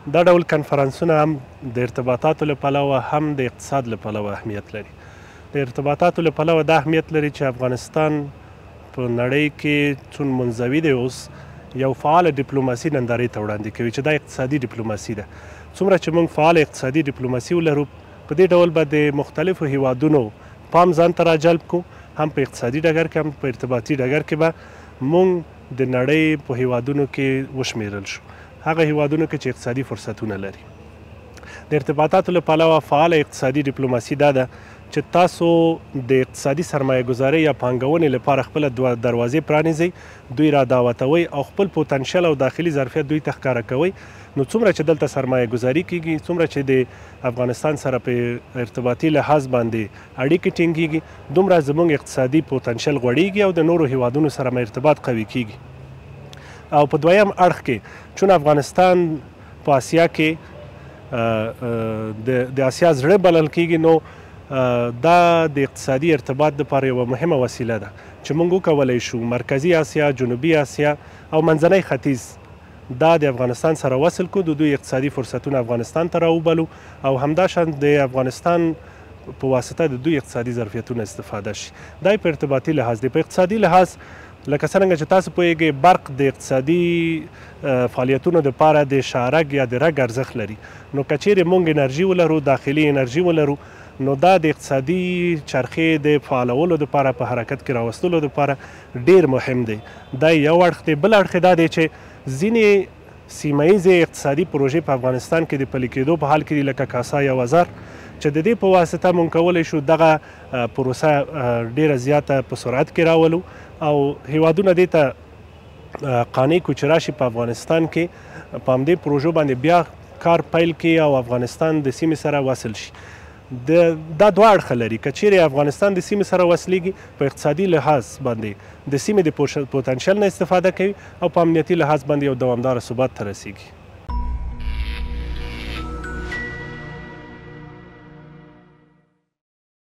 دا ډول کنفرانسونه هم د ارتباطاتو له پلوه هم د اقتصاد له پلوه اهمیت لري. د ارتباطاتو له پلوه دا اهمیت لري چې افغانستان په نړۍ کې څون منزوي دی اوس یو فعال ډیپلوماسي نندارې ته وړاندې کوي چې دا اقتصادي ډیپلوماسي ده. څومره چې موږ فعال اقتصادي ډیپلوماسي ولرو په دې ډول به د مختلفو هیوادونو پام ځان ته راجلب کو، هم په اقتصادي ډګر کې هم په ارتباطي ډګر کې به موږ د نړۍ په هیوادونو کې وشمیرل شو، هغه هیوادونو کې چې اقتصادي فرصتونه لري. د ارتباطاتو له پلوه فعاله اقتصادي ډیپلوماسي دا ده چې تاسو د اقتصادي سرمایه ګذارۍ یا پانګونې لپاره خپله دروازې پرانیزئ، دوی را دعوتوئ او خپل پوتنشل او داخلي ظرفیت دوی ته ښکاره کوئ. نو څومره چې دلته سرمایه ګذاري کیږي، څومره چې د افغانستان سره په ارتباطي لحاظ باندې اړیکې ټینګیږي، دومره زموږ اقتصادي پوتنشل غوړیږي او د نورو هیوادونو سره مو ارتباط قوي کیږي. او په دویم اړخ کې چون افغانستان په آسیا کې د آسیا زړه بلل کیږي، نو دا د اقتصادي ارتباط لپاره یوه مهمه وسیله ده چې موږ وکولی شو مرکزي آسیا، جنوبي آسیا او منځنی ختیځ دا د افغانستان سره وصل کړو، د دوی اقتصادي فرصتونه افغانستان ته راوبلو او همداشان د افغانستان په واسطه د دوی اقتصادي ظرفیتونه استفاده شي. دا په ارتباطي لحاظ دی. په اقتصادي لحاظ لکه څرنګه چې تاسو پوهیږئ برق د اقتصادي فعالیتونو دپاره د شارک یا د رګ ارزښت لري. نو که چیرې موږ انرژي ولرو، داخلي انرژي ولرو، نو دا د اقتصادي چرخې د فعالولو دپاره په حرکت کې راوستلو دپاره ډیر مهم دی. دا یو اړخ دی. بل اړخ دا دی چې ځینې سیمه ییزې اقتصادي پروژې په افغانستان کې د پلي کېدو په حال کې دي، لکه کاسا یا وزر، چې د دې په واسطه موږ کولی شو دغه پروسه ډیره زیاته په سرعت کې راولو او هیوادونه دې ته قانع کړو چې راشي په افغانستان کې په همدې پروژو باندې بیا کار پیل کړي او افغانستان د سیمې سره وصل شي. دا دوه اړخه لري. که چیرې افغانستان د سیمې سره وصلېږي، په اقتصادي لحاظ باندې د سیمې د پوتنشل نه استفاده کوي او په امنیتي لحاظ باندې یو دوامداره ثبات ته رسیږي.